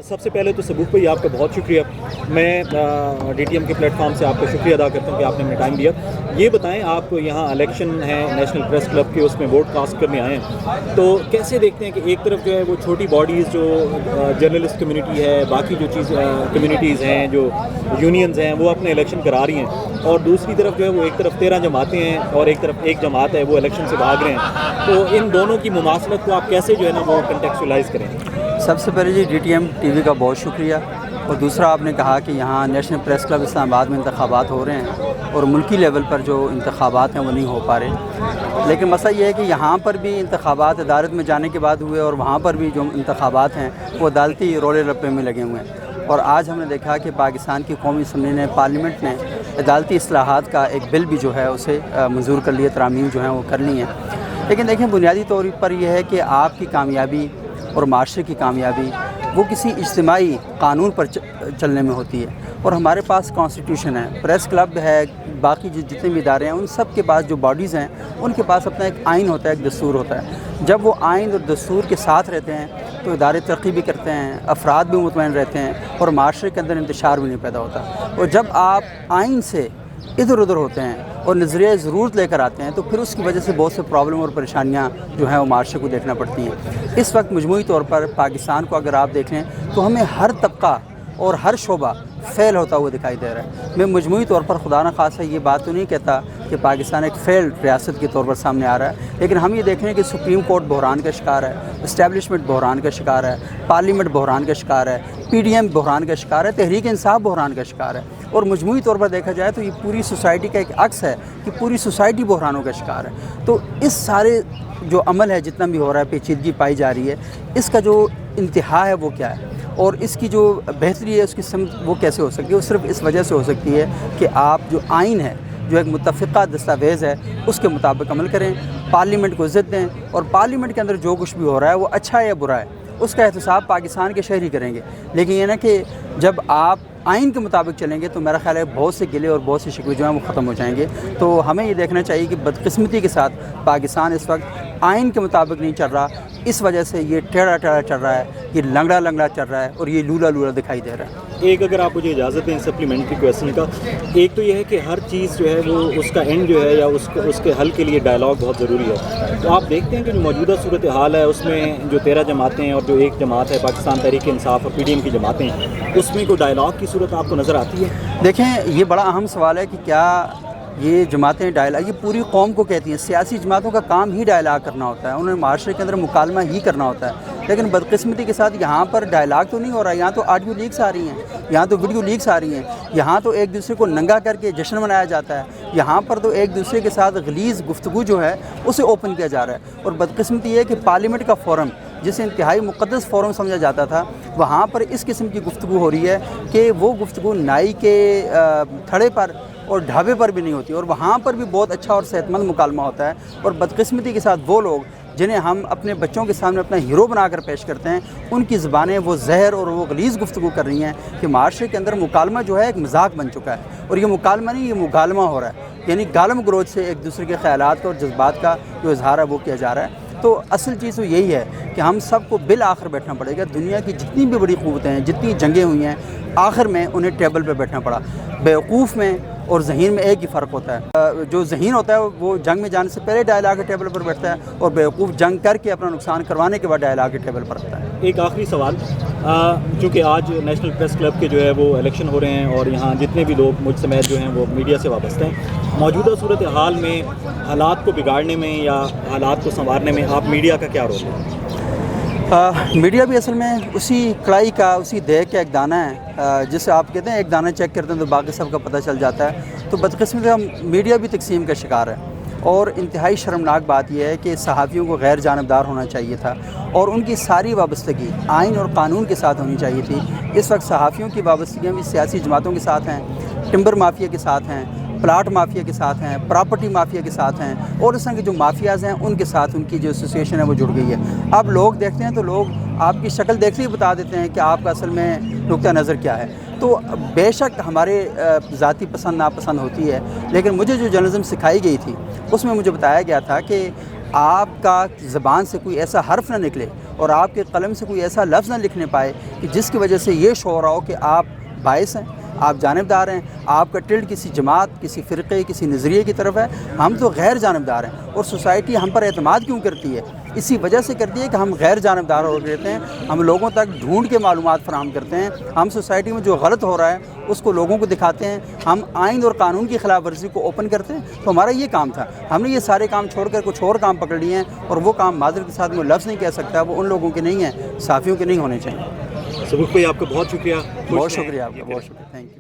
سب سے پہلے تو سبوق بھائی آپ کا بہت شکریہ. میں ڈی ٹی ایم کے پلیٹ فارم سے آپ کا شکریہ ادا کرتا ہوں کہ آپ نے ہمیں ٹائم دیا. یہ بتائیں, آپ یہاں الیکشن ہے نیشنل پریس کلب کے, اس میں ووٹ کاسٹ کرنے آئے ہیں, تو کیسے دیکھتے ہیں کہ ایک طرف جو ہے وہ چھوٹی باڈیز جو جرنلسٹ کمیونٹی ہے, باقی جو کمیونٹیز ہیں, جو یونینز ہیں, وہ اپنے الیکشن کرا رہی ہیں, اور دوسری طرف جو ہے وہ ایک طرف 13 جماعتیں ہیں اور ایک طرف ایک جماعت ہے وہ الیکشن سے بھاگ رہے ہیں, تو ان دونوں کی مماثلت کو آپ کیسے جو ہے نا وہ کنٹیکسچولائز کریں؟ سب سے پہلے G D T M T V کا بہت شکریہ. اور دوسرا آپ نے کہا کہ یہاں نیشنل پریس کلب اسلام آباد میں انتخابات ہو رہے ہیں اور ملکی لیول پر جو انتخابات ہیں وہ نہیں ہو پا رہے, لیکن مسئلہ یہ ہے کہ یہاں پر بھی انتخابات عدالت میں جانے کے بعد ہوئے اور وہاں پر بھی جو انتخابات ہیں وہ عدالتی رولے رپے میں لگے ہوئے ہیں. اور آج ہم نے دیکھا کہ پاکستان کی قومی اسمبلی نے, پارلیمنٹ نے عدالتی اصلاحات کا ایک بل بھی جو ہے اسے منظور کر لیے, ترامیم جو ہیں وہ کر لی ہیں. لیکن دیکھیں, بنیادی طور پر یہ ہے کہ آپ کی کامیابی اور معاشرے کی کامیابی وہ کسی اجتماعی قانون پر چلنے میں ہوتی ہے, اور ہمارے پاس کانسٹیٹیوشن ہے, پریس کلب ہے, باقی جتنے بھی ادارے ہیں ان سب کے پاس, جو باڈیز ہیں ان کے پاس اپنا ایک آئین ہوتا ہے, ایک دستور ہوتا ہے. جب وہ آئین اور دستور کے ساتھ رہتے ہیں تو ادارے ترقی بھی کرتے ہیں, افراد بھی مطمئن رہتے ہیں, اور معاشرے کے اندر انتشار بھی نہیں پیدا ہوتا. اور جب آپ آئین سے ادھر ادھر ہوتے ہیں اور نظریہ ضرورت لے کر آتے ہیں تو پھر اس کی وجہ سے بہت سے پرابلم اور پریشانیاں جو ہیں وہ معاشرے کو دیکھنا پڑتی ہیں. اس وقت مجموعی طور پر پاکستان کو اگر آپ دیکھیں تو ہمیں ہر طبقہ اور ہر شعبہ فیل ہوتا ہوا دکھائی دے رہا ہے. میں مجموعی طور پر خدا نخواستہ یہ بات تو نہیں کہتا کہ پاکستان ایک فیلڈ ریاست کے طور پر سامنے آ رہا ہے, لیکن ہم یہ دیکھ رہے ہیں کہ سپریم کورٹ بحران کا شکار ہے, اسٹیبلشمنٹ بحران کا شکار ہے, پارلیمنٹ بحران کا شکار ہے, پی ڈی ایم بحران کا شکار ہے, تحریک انصاف بحران کا شکار ہے. اور مجموعی طور پر دیکھا جائے تو یہ پوری سوسائٹی کا ایک عکس ہے کہ پوری سوسائٹی بحرانوں کا شکار ہے. تو اس سارے جو عمل ہے جتنا بھی ہو رہا ہے, پیچیدگی پائی جا رہی ہے, اس کا جو انتہا ہے وہ کیا ہے, اور اس کی جو بہتری ہے اس کی سمت وہ کیسے ہو سکتی ہے؟ وہ صرف اس وجہ سے ہو سکتی ہے کہ آپ جو آئین ہے, جو ایک متفقہ دستاویز ہے, اس کے مطابق عمل کریں, پارلیمنٹ کو عزت دیں, اور پارلیمنٹ کے اندر جو کچھ بھی ہو رہا ہے وہ اچھا ہے یا برا ہے اس کا احتساب پاکستان کے شہری کریں گے. لیکن یہ نا کہ جب آپ آئین کے مطابق چلیں گے تو میرا خیال ہے بہت سے گلے اور بہت سے شکوے جو ہیں وہ ختم ہو جائیں گے. تو ہمیں یہ دیکھنا چاہیے کہ بدقسمتی کے ساتھ پاکستان اس وقت آئین کے مطابق نہیں چل رہا, اس وجہ سے یہ ٹیڑھا ٹیڑھا چل رہا ہے, یہ لنگڑا چل رہا ہے, اور یہ لولا دکھائی دے رہا ہے. ایک اگر آپ مجھے اجازت دیں سپلیمنٹری کویسچن کا, ایک تو یہ ہے کہ ہر چیز جو ہے وہ اس کا اینڈ جو ہے یا اس کے حل کے لیے ڈائلاگ بہت ضروری ہے. تو آپ دیکھتے ہیں کہ جو موجودہ صورتحال ہے اس میں جو 13 جماعتیں ہیں اور جو ایک جماعت ہے پاکستان تحریک انصاف اور پی ڈی ایم کی جماعتیں ہیں, اس میں کوئی ڈائلاگ کی صورت آپ کو نظر آتی ہے؟ دیکھیں, یہ بڑا اہم سوال ہے کہ کیا یہ جماعتیں ڈائلاگ, یہ پوری قوم کو کہتی ہیں, سیاسی جماعتوں کا کام ہی ڈائلاگ کرنا ہوتا ہے, انہیں معاشرے کے اندر مکالمہ ہی کرنا ہوتا ہے. لیکن بدقسمتی کے ساتھ یہاں پر ڈائلاگ تو نہیں ہو رہا, یہاں تو آڈیو لیکس آ رہی ہیں, یہاں تو ویڈیو لیکس آ رہی ہیں, یہاں تو ایک دوسرے کو ننگا کر کے جشن منایا جاتا ہے, یہاں پر تو ایک دوسرے کے ساتھ غلیظ گفتگو جو ہے اسے اوپن کیا جا رہا ہے. اور بدقسمتی یہ ہے کہ پارلیمنٹ کا فورم, جسے انتہائی مقدس فورم سمجھا جاتا تھا, وہاں پر اس قسم کی گفتگو ہو رہی ہے کہ وہ گفتگو نائی کے تھڑے پر اور ڈھابے پر بھی نہیں ہوتی, اور وہاں پر بھی بہت اچھا اور صحت مند مکالمہ ہوتا ہے. اور بدقسمتی کے ساتھ وہ لوگ جنہیں ہم اپنے بچوں کے سامنے اپنا ہیرو بنا کر پیش کرتے ہیں, ان کی زبانیں وہ زہر اور وہ غلیظ گفتگو کر رہی ہیں کہ معاشرے کے اندر مکالمہ جو ہے ایک مذاق بن چکا ہے. اور یہ مکالمہ نہیں, یہ مغالمہ ہو رہا ہے, یعنی گالم گلوچ سے ایک دوسرے کے خیالات کا اور جذبات کا جو اظہار ہے وہ کیا جا رہا ہے. تو اصل چیز تو یہی ہے کہ ہم سب کو بالآخر بیٹھنا پڑے گا. دنیا کی جتنی بھی بڑی قوتیں ہیں, جتنی جنگیں ہوئی ہیں, آخر میں انہیں ٹیبل پہ بیٹھنا پڑا. بیوقوف میں اور ذہین میں ایک ہی فرق ہوتا ہے, جو ذہین ہوتا ہے وہ جنگ میں جانے سے پہلے ڈائلاگ کے ٹیبل پر بیٹھتا ہے, اور بیوقوف جنگ کر کے اپنا نقصان کروانے کے بعد ڈائلاگ کے ٹیبل پر رہتا ہے. ایک آخری سوال, چونکہ آج نیشنل پریس کلب کے جو ہے وہ الیکشن ہو رہے ہیں اور یہاں جتنے بھی لوگ مجھ سمیت جو ہیں وہ میڈیا سے وابستہ ہیں, موجودہ صورتحال میں حالات کو بگاڑنے میں یا حالات کو سنوارنے میں آپ میڈیا کا کیا رول ہے؟ میڈیا بھی اصل میں اسی کڑائی کا, اسی دیگ کا ایک دانہ ہے, جسے آپ کہتے ہیں ایک دانہ چیک کرتے ہیں تو باقی سب کا پتہ چل جاتا ہے. تو بدقسمتی سے میڈیا بھی تقسیم کا شکار ہے, اور انتہائی شرمناک بات یہ ہے کہ صحافیوں کو غیر جانبدار ہونا چاہیے تھا, اور ان کی ساری وابستگی آئین اور قانون کے ساتھ ہونی چاہیے تھی. اس وقت صحافیوں کی وابستگیاں بھی سیاسی جماعتوں کے ساتھ ہیں, ٹمبر مافیا کے ساتھ ہیں, پلاٹ مافیا کے ساتھ ہیں, پراپرٹی مافیا کے ساتھ ہیں, اور اس طرح کے جو مافیاز ہیں ان کے ساتھ ان کی جو ایسوسیشن ہے وہ جڑ گئی ہے. اب لوگ دیکھتے ہیں تو لوگ آپ کی شکل دیکھتے ہی بتا دیتے ہیں کہ آپ کا اصل میں نقطہ نظر کیا ہے. تو بے شک ہمارے ذاتی پسند ناپسند ہوتی ہے, لیکن مجھے جو جرنلزم سکھائی گئی تھی اس میں مجھے بتایا گیا تھا کہ آپ کا زبان سے کوئی ایسا حرف نہ نکلے اور آپ کے قلم سے کوئی ایسا لفظ نہ لکھنے پائے کہ جس کی وجہ سے یہ شعور ہو کہ آپ باعث ہیں، آپ جانبدار ہیں، آپ کا ٹلٹ کسی جماعت، کسی فرقے، کسی نظریے کی طرف ہے۔ ہم تو غیر جانبدار ہیں، اور سوسائٹی ہم پر اعتماد کیوں کرتی ہے؟ اسی وجہ سے کرتی ہے کہ ہم غیر جانبدار ہو رہتے ہیں، ہم لوگوں تک ڈھونڈ کے معلومات فراہم کرتے ہیں، ہم سوسائٹی میں جو غلط ہو رہا ہے اس کو لوگوں کو دکھاتے ہیں، ہم آئین اور قانون کی خلاف ورزی کو اوپن کرتے ہیں۔ تو ہمارا یہ کام تھا، ہم نے یہ سارے کام چھوڑ کر کچھ اور کام پکڑ لیے ہیں، اور وہ کام معذرت کے ساتھ میں لفظ نہیں کہہ سکتا، وہ ان لوگوں کے نہیں ہیں، صحافیوں کے نہیں ہونے چاہیے۔ سبق بھائی آپ کا بہت شکریہ، بہت شکریہ آپ کا، بہت شکریہ، تھینک یو۔